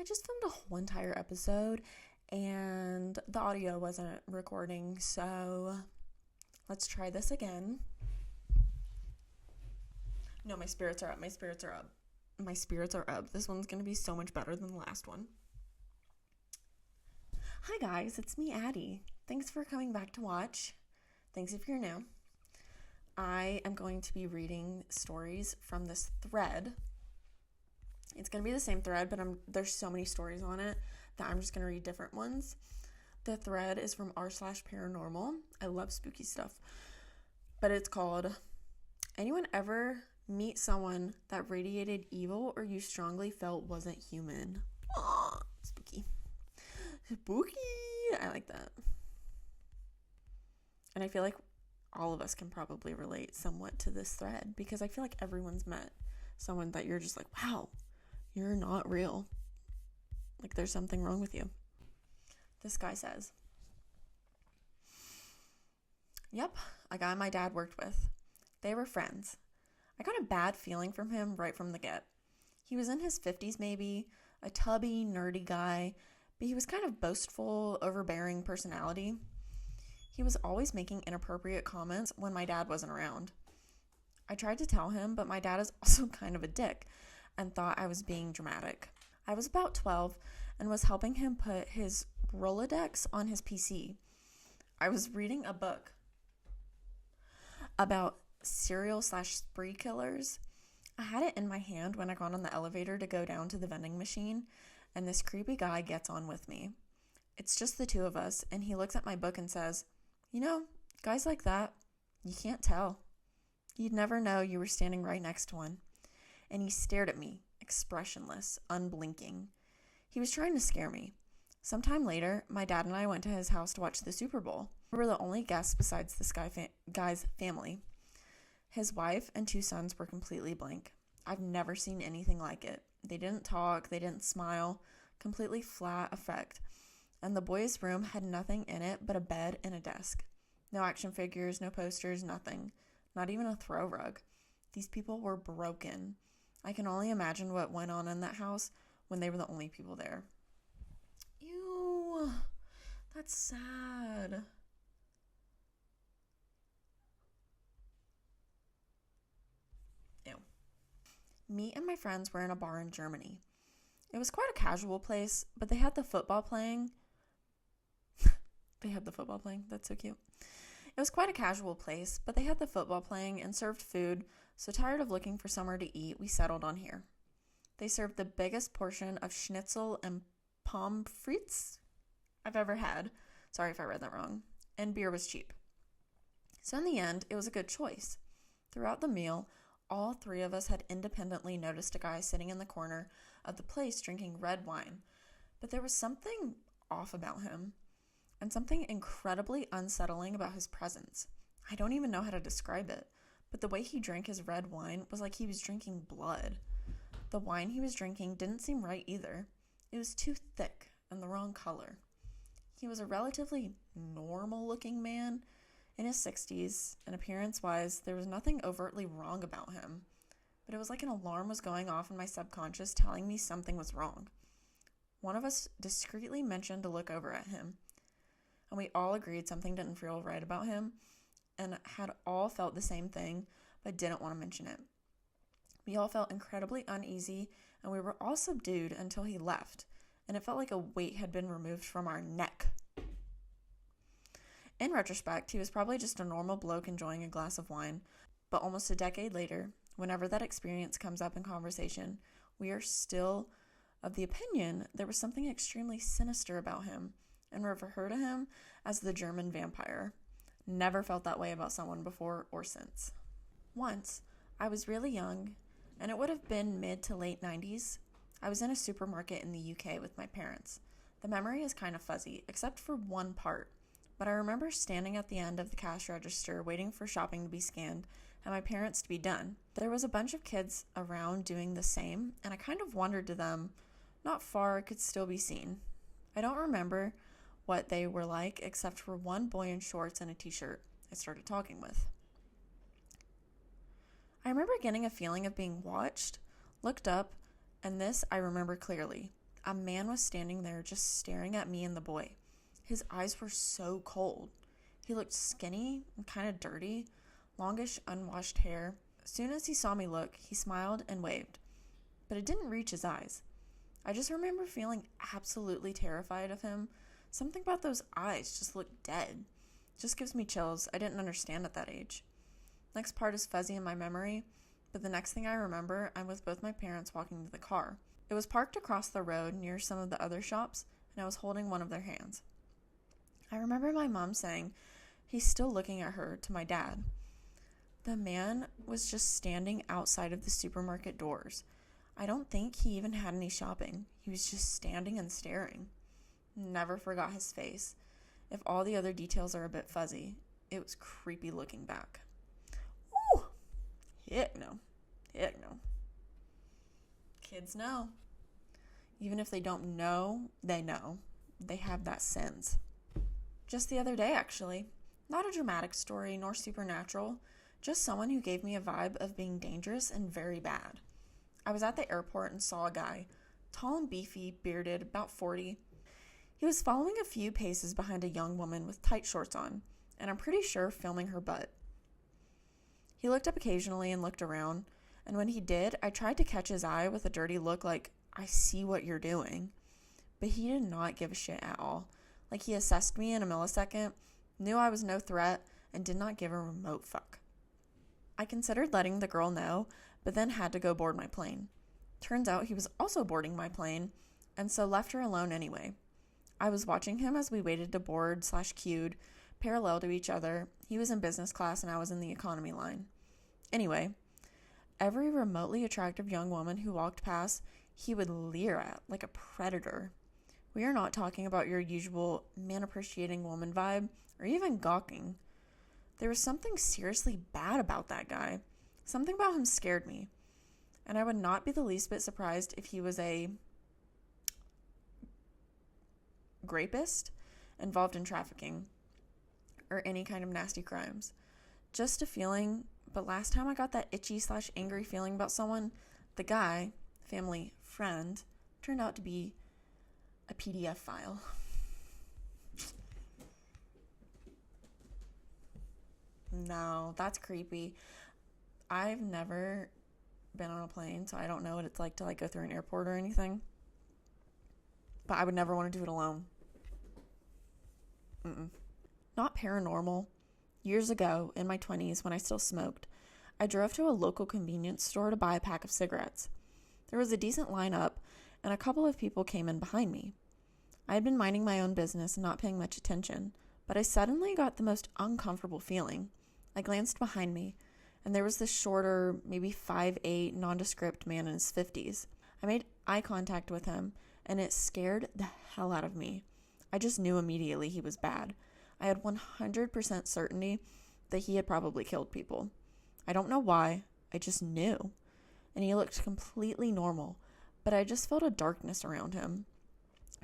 I just filmed a whole entire episode and the audio wasn't recording, so let's try this again. No, my spirits are up. This one's going to be so much better than the last one. Hi guys, it's me, Addie. Thanks for coming back to watch. Thanks if you're new. I am going to be reading stories from this thread. It's going to be the same thread, but there's so many stories on it that I'm just going to read different ones. The thread is from r/paranormal. I love spooky stuff. But it's called, anyone ever meet someone that radiated evil or you strongly felt wasn't human? Aww, spooky. Spooky! I like that. And I feel like all of us can probably relate somewhat to this thread because I feel like everyone's met someone that you're just like, wow, you're not real. Like there's something wrong with you. This guy says, yep, a guy my dad worked with. They were friends. I got a bad feeling from him right from the get. He was in his 50s maybe, a tubby, nerdy guy, but he was kind of boastful, overbearing personality. He was always making inappropriate comments when my dad wasn't around. I tried to tell him, but my dad is also kind of a dick and thought I was being dramatic. I was about 12 and was helping him put his Rolodex on his PC. I was reading a book about serial/spree killers. I had it in my hand when I got on the elevator to go down to the vending machine, and this creepy guy gets on with me. It's just the two of us, and he looks at my book and says, you know, guys like that, you can't tell. You'd never know you were standing right next to one. And he stared at me, expressionless, unblinking. He was trying to scare me. Sometime later, my dad and I went to his house to watch the Super Bowl. We were the only guests besides this guy's family. His wife and 2 sons were completely blank. I've never seen anything like it. They didn't talk, they didn't smile, completely flat effect. And the boys' room had nothing in it but a bed and a desk. No action figures, no posters, nothing. Not even a throw rug. These people were broken. I can only imagine what went on in that house when they were the only people there. Ew, that's sad. Ew. Me and my friends were in a bar in Germany. It was quite a casual place, but they had the football playing. That's so cute. It was quite a casual place, but they had the football playing and served food, so tired of looking for somewhere to eat, we settled on here. They served the biggest portion of schnitzel and pommes frites I've ever had. Sorry if I read that wrong. And beer was cheap. So in the end, it was a good choice. Throughout the meal, all 3 of us had independently noticed a guy sitting in the corner of the place drinking red wine, but there was something off about him. And something incredibly unsettling about his presence. I don't even know how to describe it, but the way he drank his red wine was like he was drinking blood. The wine he was drinking didn't seem right either. It was too thick and the wrong color. He was a relatively normal-looking man in his 60s, and appearance-wise, there was nothing overtly wrong about him. But it was like an alarm was going off in my subconscious telling me something was wrong. One of us discreetly mentioned to look over at him, and we all agreed something didn't feel right about him and had all felt the same thing but didn't want to mention it. We all felt incredibly uneasy and we were all subdued until he left, and it felt like a weight had been removed from our neck. In retrospect, he was probably just a normal bloke enjoying a glass of wine, but almost a decade later, whenever that experience comes up in conversation, we are still of the opinion there was something extremely sinister about him, and refer to him as the German vampire. Never felt that way about someone before or since. Once, I was really young, and it would have been mid to late 90s. I was in a supermarket in the UK with my parents. The memory is kind of fuzzy, except for one part, but I remember standing at the end of the cash register waiting for shopping to be scanned and my parents to be done. There was a bunch of kids around doing the same, and I kind of wandered to them. Not far, it could still be seen. I don't remember what they were like, except for one boy in shorts and a t-shirt I started talking with. I remember getting a feeling of being watched, looked up, and this I remember clearly. A man was standing there just staring at me and the boy. His eyes were so cold. He looked skinny and kind of dirty, longish, unwashed hair. As soon as he saw me look, he smiled and waved, but it didn't reach his eyes. I just remember feeling absolutely terrified of him. Something about those eyes just looked dead. Just gives me chills. I didn't understand at that age. Next part is fuzzy in my memory, but the next thing I remember, I'm with both my parents walking to the car. It was parked across the road near some of the other shops, and I was holding one of their hands. I remember my mom saying, "He's still looking at her," to my dad. The man was just standing outside of the supermarket doors. I don't think he even had any shopping. He was just standing and staring. Never forgot his face. If all the other details are a bit fuzzy, it was creepy looking back. Ooh! Heck no. Heck no. Kids know. Even if they don't know, they know. They have that sense. Just the other day, actually. Not a dramatic story, nor supernatural. Just someone who gave me a vibe of being dangerous and very bad. I was at the airport and saw a guy, tall and beefy, bearded, about 40. He was following a few paces behind a young woman with tight shorts on, and I'm pretty sure filming her butt. He looked up occasionally and looked around, and when he did, I tried to catch his eye with a dirty look like, "I see what you're doing." But he did not give a shit at all. Like he assessed me in a millisecond, knew I was no threat, and did not give a remote fuck. I considered letting the girl know, but then had to go board my plane. Turns out he was also boarding my plane, and so left her alone anyway. I was watching him as we waited to board/queued, parallel to each other. He was in business class and I was in the economy line. Anyway, every remotely attractive young woman who walked past, he would leer at like a predator. We are not talking about your usual man-appreciating woman vibe or even gawking. There was something seriously bad about that guy. Something about him scared me. And I would not be the least bit surprised if he was a rapist involved in trafficking or any kind of nasty crimes. Just a feeling, but last time I got that itchy/angry feeling about someone, the guy, family friend, turned out to be a PDF file. No, that's creepy. I've never been on a plane, so I don't know what it's like to go through an airport or anything. But I would never want to do it alone. Not paranormal. Years ago, in my 20s, when I still smoked, I drove to a local convenience store to buy a pack of cigarettes. There was a decent lineup, and a couple of people came in behind me. I had been minding my own business and not paying much attention, but I suddenly got the most uncomfortable feeling. I glanced behind me, and there was this shorter, maybe 5'8", nondescript man in his 50s. I made eye contact with him, and it scared the hell out of me. I just knew immediately he was bad. I had 100% certainty that he had probably killed people. I don't know why, I just knew. And he looked completely normal, but I just felt a darkness around him.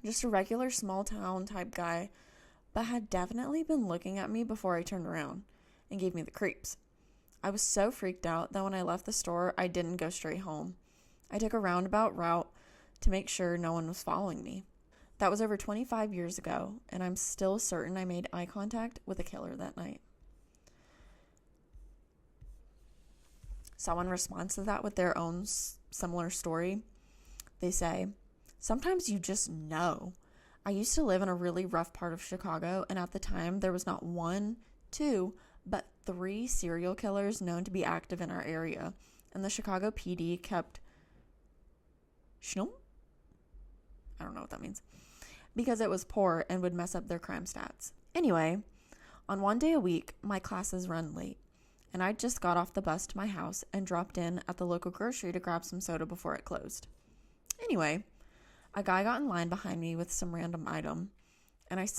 Just a regular small town type guy, but had definitely been looking at me before I turned around and gave me the creeps. I was so freaked out that when I left the store, I didn't go straight home. I took a roundabout route to make sure no one was following me. That was over 25 years ago, and I'm still certain I made eye contact with a killer that night. Someone responds to that with their own similar story. They say, "Sometimes you just know." I used to live in a really rough part of Chicago, and at the time there was not 1, 2, but 3 serial killers known to be active in our area, and the Chicago PD kept I don't know what that means, because it was poor and would mess up their crime stats. Anyway, on one day a week, my classes run late, and I just got off the bus to my house and dropped in at the local grocery to grab some soda before it closed. Anyway, a guy got in line behind me with some random item, and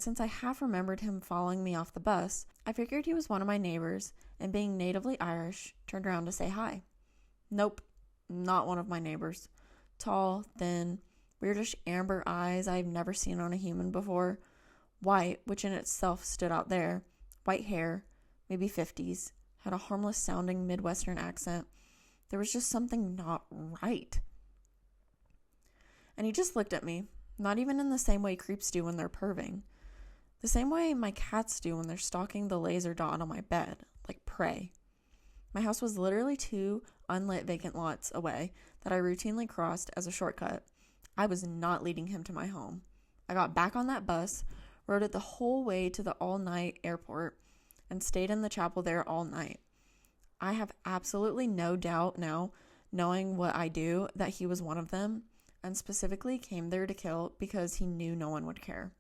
since I half remembered him following me off the bus, I figured he was one of my neighbors, and being natively Irish, turned around to say hi. Nope, not one of my neighbors. Tall, thin, weirdish amber eyes I've never seen on a human before. White, which in itself stood out there. White hair, maybe 50s, had a harmless sounding Midwestern accent. There was just something not right. And he just looked at me, not even in the same way creeps do when they're perving. The same way my cats do when they're stalking the laser dot on my bed, like prey. My house was literally 2 unlit vacant lots away that I routinely crossed as a shortcut. I was not leading him to my home. I got back on that bus, rode it the whole way to the all-night airport, and stayed in the chapel there all night. I have absolutely no doubt now, knowing what I do, that he was one of them, and specifically came there to kill because he knew no one would care.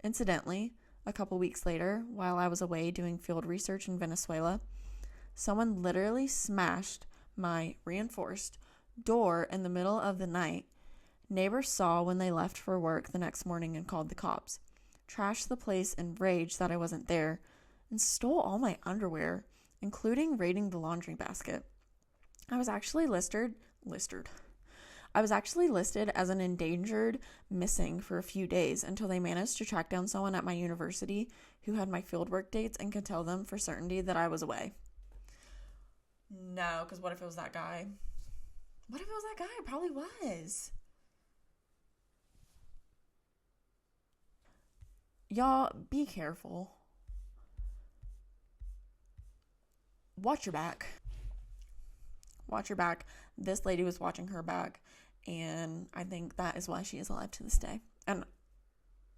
Incidentally, a couple weeks later, while I was away doing field research in Venezuela, someone literally smashed my reinforced door in the middle of the night. Neighbors saw when they left for work the next morning and called the cops, trashed the place in rage that I wasn't there, and stole all my underwear, including raiding the laundry basket. I was actually listed as an endangered missing for a few days until they managed to track down someone at my university who had my fieldwork dates and could tell them for certainty that I was away. No, because what if it was that guy? What if it was that guy? It probably was. Y'all, be careful. Watch your back. Watch your back. This lady was watching her back, and I think that is why she is alive to this day. And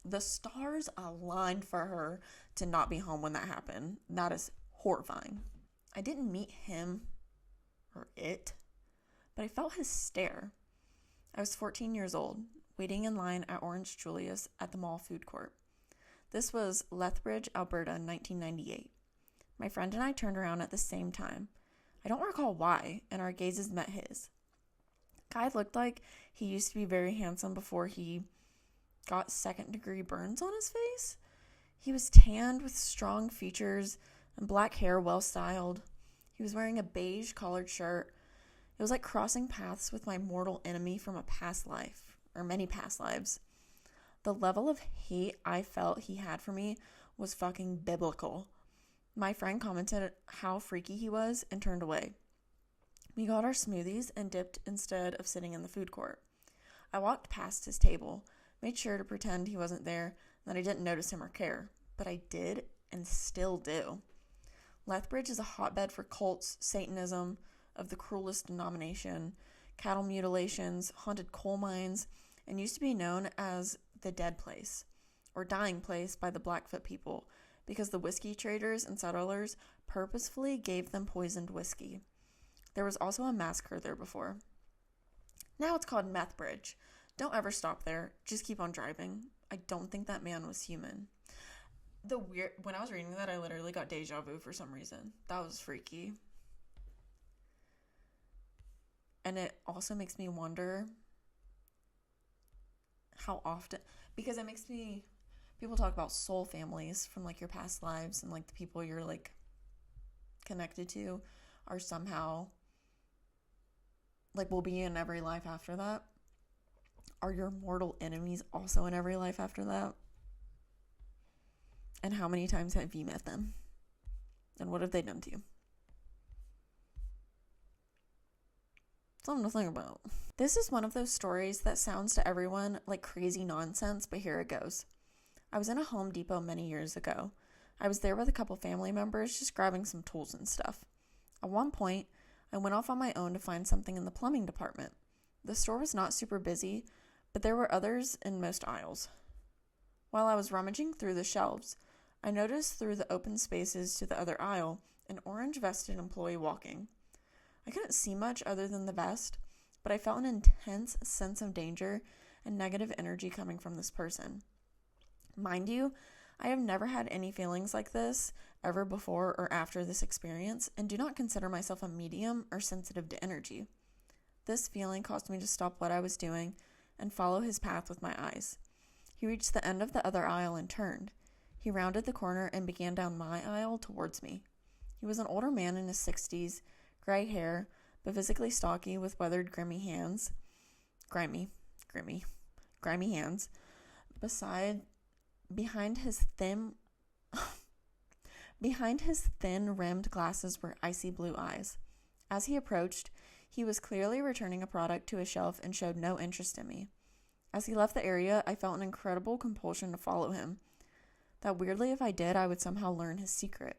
the stars aligned for her to not be home when that happened. That is horrifying. I didn't meet him or it, but I felt his stare. I was 14 years old, waiting in line at Orange Julius at the mall food court. This was Lethbridge, Alberta, 1998. My friend and I turned around at the same time. I don't recall why, and our gazes met his. Guy looked like he used to be very handsome before he got second-degree burns on his face. He was tanned with strong features and black hair, well-styled. He was wearing a beige collared shirt. It was like crossing paths with my mortal enemy from a past life, or many past lives. The level of hate I felt he had for me was fucking biblical. My friend commented how freaky he was and turned away. We got our smoothies and dipped instead of sitting in the food court. I walked past his table, made sure to pretend he wasn't there, that I didn't notice him or care, but I did and still do. Lethbridge is a hotbed for cults, Satanism of the cruelest denomination, cattle mutilations, haunted coal mines, and used to be known as the dead place, or dying place by the Blackfoot people, because the whiskey traders and settlers purposefully gave them poisoned whiskey. There was also a massacre there before. Now it's called Methbridge. Don't ever stop there. Just keep on driving. I don't think that man was human. When I was reading that, I literally got deja vu for some reason. That was freaky. And it also makes me wonder how often, because it makes me, people talk about soul families from like your past lives, and like the people you're like connected to are somehow like will be in every life after that. Are your mortal enemies also in every life after that? And how many times have you met them? And what have they done to you? Something to think about. This is one of those stories that sounds to everyone like crazy nonsense, but here it goes. I was in a Home Depot many years ago. I was there with a couple family members just grabbing some tools and stuff. At one point, I went off on my own to find something in the plumbing department. The store was not super busy, but there were others in most aisles. While I was rummaging through the shelves, I noticed through the open spaces to the other aisle an orange-vested employee walking. I couldn't see much other than the vest, but I felt an intense sense of danger and negative energy coming from this person. Mind you, I have never had any feelings like this ever before or after this experience, and do not consider myself a medium or sensitive to energy. This feeling caused me to stop what I was doing and follow his path with my eyes. He reached the end of the other aisle and turned. He rounded the corner and began down my aisle towards me. He was an older man in his 60s, gray hair, but physically stocky with weathered, grimy hands. Behind his thin rimmed glasses were icy blue eyes. As he approached, he was clearly returning a product to a shelf and showed no interest in me. As he left the area, I felt an incredible compulsion to follow him. That weirdly, if I did, I would somehow learn his secret.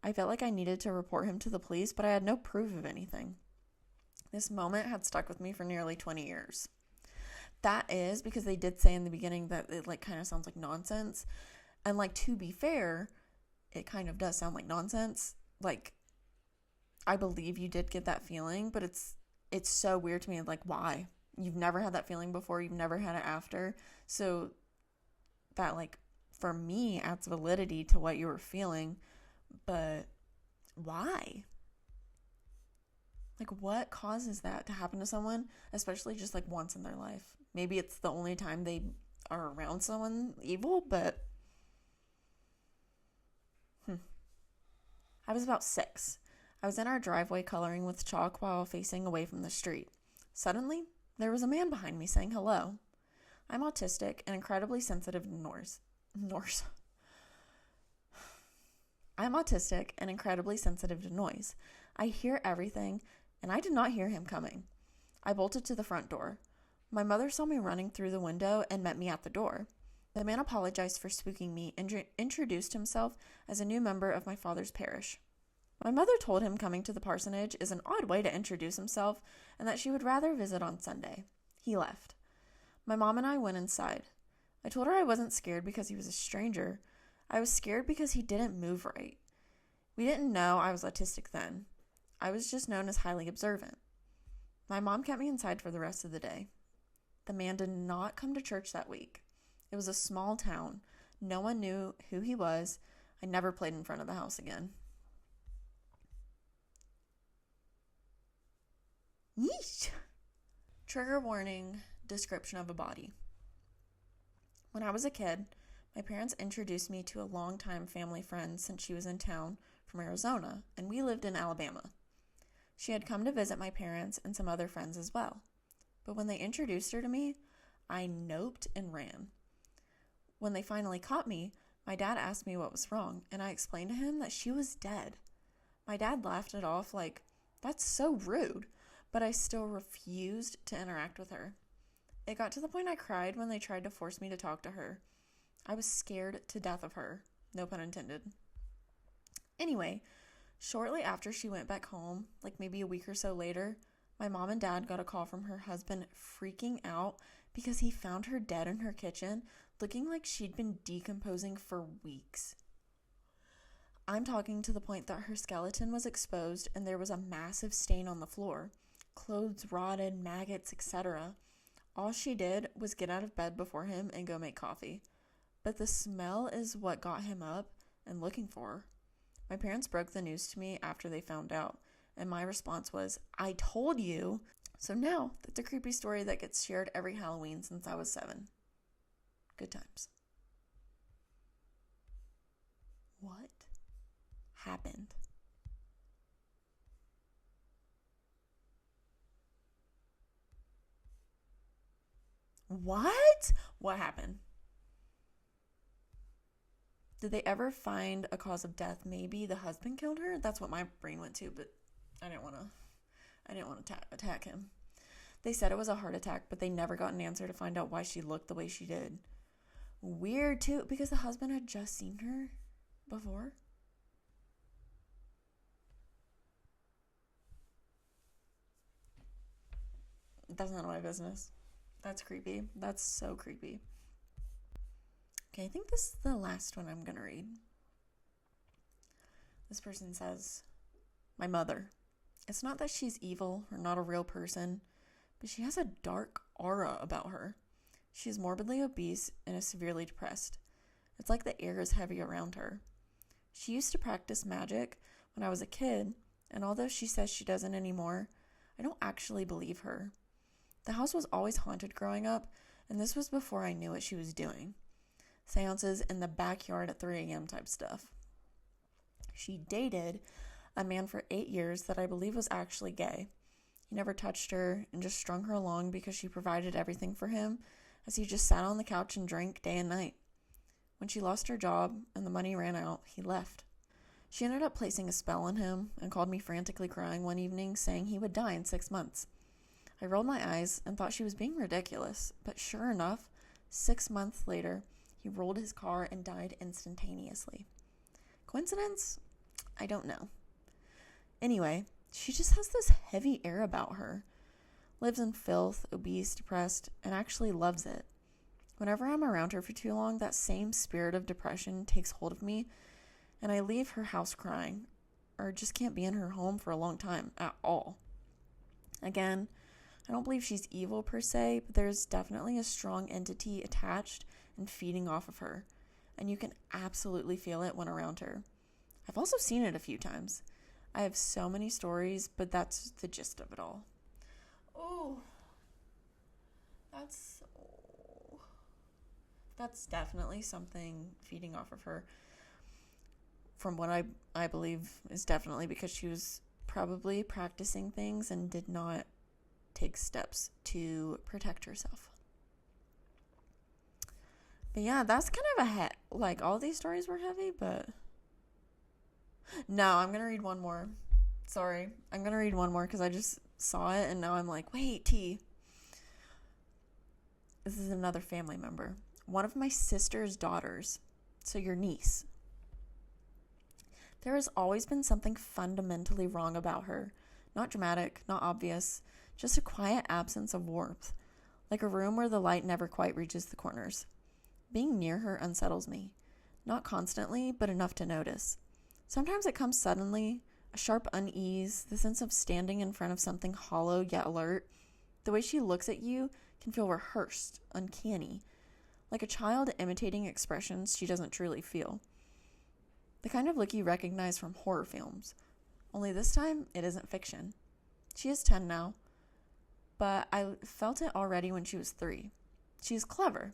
I felt like I needed to report him to the police, but I had no proof of anything. This moment had stuck with me for nearly 20 years. That is because they did say in the beginning that it kind of sounds like nonsense. And to be fair, it kind of does sound like nonsense. I believe you did get that feeling, but it's so weird to me. Why? You've never had that feeling before. You've never had it after. So that for me adds validity to what you were feeling. But why? What causes that to happen to someone, especially just once in their life? Maybe it's the only time they are around someone evil, but I was about 6. I was in our driveway coloring with chalk while facing away from the street. Suddenly, there was a man behind me saying hello. I'm autistic and incredibly sensitive to noise. I'm autistic and incredibly sensitive to noise. I hear everything, and I did not hear him coming. I bolted to the front door. My mother saw me running through the window and met me at the door. The man apologized for spooking me and introduced himself as a new member of my father's parish. My mother told him coming to the parsonage is an odd way to introduce himself and that she would rather visit on Sunday. He left. My mom and I went inside. I told her I wasn't scared because he was a stranger. I was scared because he didn't move right. We didn't know I was autistic then. I was just known as highly observant. My mom kept me inside for the rest of the day. The man did not come to church that week. It was a small town. No one knew who he was. I never played in front of the house again. Yeesh. Trigger warning, description of a body. When I was a kid, my parents introduced me to a longtime family friend since she was in town from Arizona, and we lived in Alabama. She had come to visit my parents and some other friends as well. But when they introduced her to me, I noped and ran. When they finally caught me, my dad asked me what was wrong, and I explained to him that she was dead. My dad laughed it off that's so rude, but I still refused to interact with her. It got to the point I cried when they tried to force me to talk to her. I was scared to death of her, no pun intended. Anyway, shortly after she went back home, maybe a week or so later, my mom and dad got a call from her husband freaking out because he found her dead in her kitchen, looking like she'd been decomposing for weeks. I'm talking to the point that her skeleton was exposed and there was a massive stain on the floor. Clothes rotted, maggots, etc. All she did was get out of bed before him and go make coffee. But the smell is what got him up and looking for her. My parents broke the news to me after they found out, and my response was, I told you. So now, that's a creepy story that gets shared every Halloween since I was 7. Good times. What happened? What? What happened? Did they ever find a cause of death? Maybe the husband killed her? That's what my brain went to, but I didn't want to attack him. They said it was a heart attack, but they never got an answer to find out why she looked the way she did. Weird, too, because the husband had just seen her before. That's none of my business. That's creepy. That's so creepy. Okay, I think this is the last one I'm going to read. This person says, my mother. It's not that she's evil or not a real person, but she has a dark aura about her. She's morbidly obese and is severely depressed. It's like the air is heavy around her. She used to practice magic when I was a kid, and although she says she doesn't anymore, I don't actually believe her. The house was always haunted growing up, and this was before I knew what she was doing. Seances in the backyard at 3 a.m. type stuff. She dated a man for 8 years that I believe was actually gay. He never touched her and just strung her along because she provided everything for him, as he just sat on the couch and drank day and night. When she lost her job and the money ran out, he left. She ended up placing a spell on him and called me frantically crying one evening, saying he would die in 6 months. I rolled my eyes and thought she was being ridiculous, but sure enough, 6 months later, he rolled his car and died instantaneously. Coincidence? I don't know. Anyway, she just has this heavy air about her. Lives in filth, obese, depressed, and actually loves it. Whenever I'm around her for too long, that same spirit of depression takes hold of me, and I leave her house crying, or just can't be in her home for a long time at all. Again, I don't believe she's evil per se, but there's definitely a strong entity attached and feeding off of her, and you can absolutely feel it when around her. I've also seen it a few times. I have so many stories, but that's the gist of it all. That's definitely something feeding off of her. From what I believe is definitely because she was probably practicing things and did not take steps to protect herself. But yeah, that's kind of like all these stories were heavy, but no, I'm going to read one more. Sorry. I'm going to read one more because I just saw it and now I'm like, wait, T. This is another family member. One of my sister's daughters. So your niece. There has always been something fundamentally wrong about her. Not dramatic, not obvious, just a quiet absence of warmth, like a room where the light never quite reaches the corners. Being near her unsettles me. Not constantly, but enough to notice. Sometimes it comes suddenly, a sharp unease, the sense of standing in front of something hollow yet alert. The way she looks at you can feel rehearsed, uncanny, like a child imitating expressions she doesn't truly feel. The kind of look you recognize from horror films. Only this time, it isn't fiction. She is 10 now, but I felt it already when she was 3. She is clever.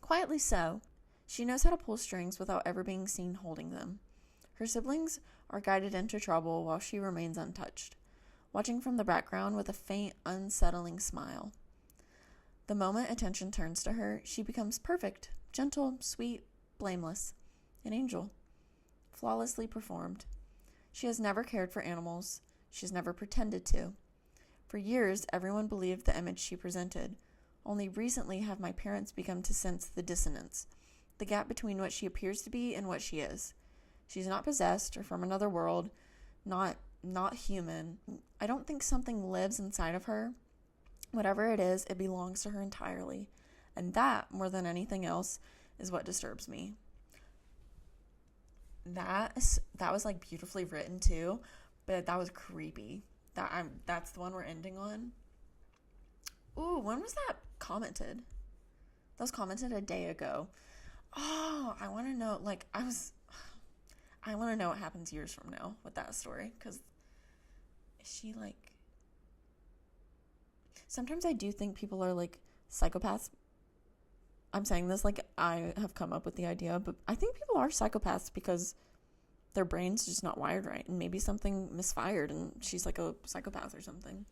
Quietly so. She knows how to pull strings without ever being seen holding them. Her siblings are guided into trouble while she remains untouched, watching from the background with a faint, unsettling smile. The moment attention turns to her, she becomes perfect, gentle, sweet, blameless, an angel. Flawlessly performed. She has never cared for animals. She's never pretended to. For years, everyone believed the image she presented. Only recently have my parents begun to sense the dissonance, the gap between what she appears to be and what she is. She's not possessed or from another world, not human. I don't think something lives inside of her. Whatever it is, it belongs to her entirely. And that, more than anything else, is what disturbs me. That was like beautifully written too, but that was creepy. That's the one we're ending on. Ooh, when was that commented? That was commented a day ago. Oh, I want to know. I want to know what happens years from now with that story, because is she like? Sometimes I do think people are like psychopaths. I'm saying this like I have come up with the idea, but I think people are psychopaths because their brain's just not wired right, and maybe something misfired and she's like a psychopath or something.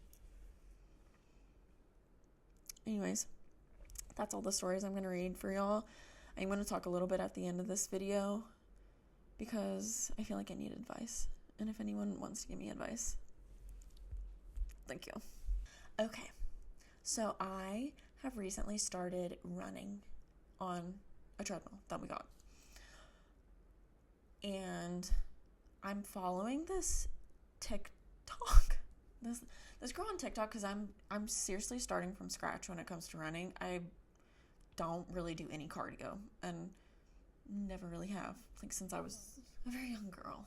Anyways, that's all the stories I'm going to read for y'all. I'm going to talk a little bit at the end of this video because I feel like I need advice, and if anyone wants to give me advice, thank you. Okay, so I have recently started running on a treadmill that we got. And I'm following this TikTok. This girl on TikTok because I'm seriously starting from scratch when it comes to running. I don't really do any cardio and never really have. Like since I was a very young girl.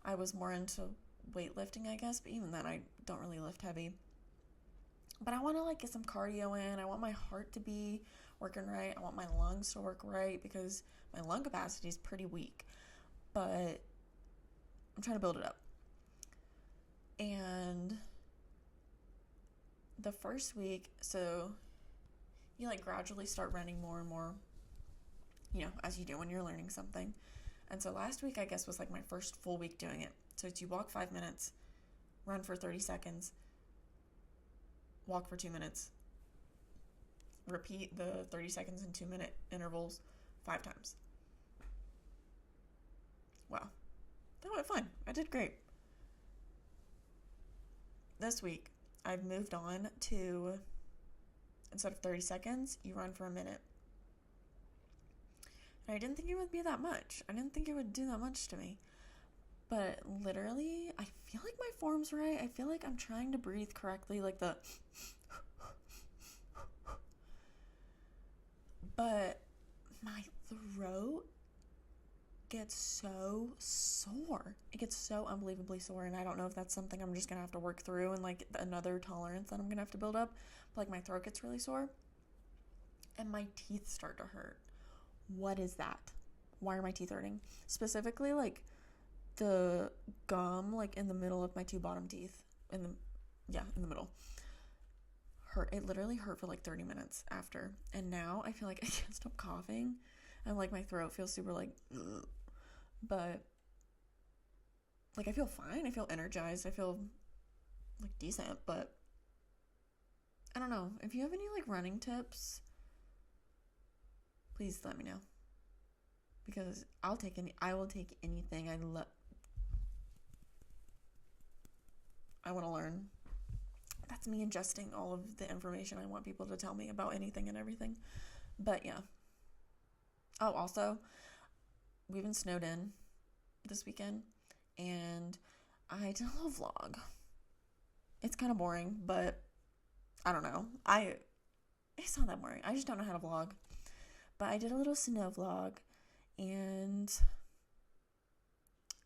I was more into weightlifting, I guess, but even then I don't really lift heavy. But I want to like get some cardio in. I want my heart to be working right. I want my lungs to work right because my lung capacity is pretty weak. But I'm trying to build it up. And the first week, so you like gradually start running more and more, as you do when you're learning something. And so last week, I guess, was like my first full week doing it. So it's you walk 5 minutes, run for 30 seconds, walk for 2 minutes, repeat the 30 seconds and 2 minute intervals 5 times. Wow. That went fine. I did great. This week, I've moved on to, instead of 30 seconds, you run for a minute. And I didn't think it would be that much. I didn't think it would do that much to me. But literally, I feel like my form's right. I feel like I'm trying to breathe correctly, like the... But my throat gets so sore. It gets so unbelievably sore, and I don't know if that's something I'm just gonna have to work through and like another tolerance that I'm gonna have to build up. But like my throat gets really sore and my teeth start to hurt. What is that? Why are my teeth hurting? Specifically like the gum like in the middle of my two bottom teeth, in the middle, hurt. It literally hurt for like 30 minutes after, and now I feel like I can't stop coughing and like my throat feels super like ugh. But like I feel fine, I feel energized, I feel like decent. But I don't know, if you have any like running tips, please let me know, because I will take anything. I want to learn. That's me ingesting all of the information I want people to tell me about anything and everything. But yeah. Oh, also, we've been snowed in this weekend, and I did a little vlog. It's kind of boring, but I don't know. It's not that boring. I just don't know how to vlog. But I did a little snow vlog, and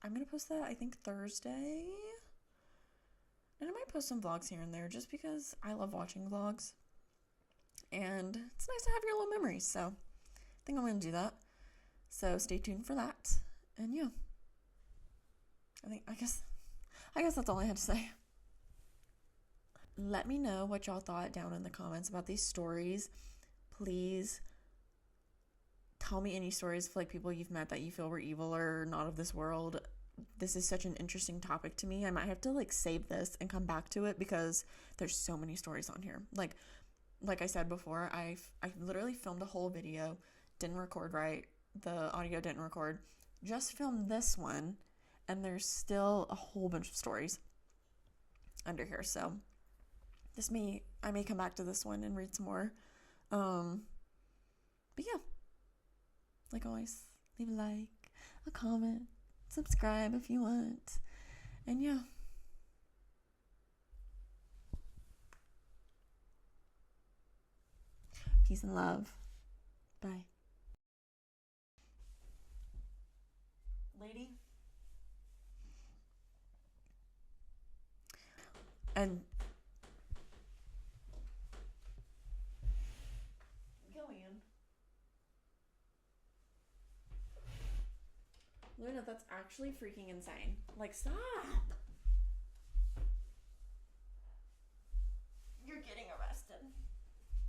I'm going to post that, I think, Thursday. And I might post some vlogs here and there just because I love watching vlogs. And it's nice to have your little memories. So I think I'm going to do that. So stay tuned for that. And yeah. I guess that's all I had to say. Let me know what y'all thought down in the comments about these stories. Please tell me any stories of like people you've met that you feel were evil or not of this world. This is such an interesting topic to me. I might have to like save this and come back to it because there's so many stories on here. Like I said before, I literally filmed a whole video, didn't record right, the audio didn't record, just filmed this one, and there's still a whole bunch of stories under here. So I may come back to this one and read some more. But yeah, like always, leave a like, a comment, subscribe if you want, and yeah. Peace and love. Bye. Lady. And Gillian. Luna, that's actually freaking insane. Like, stop.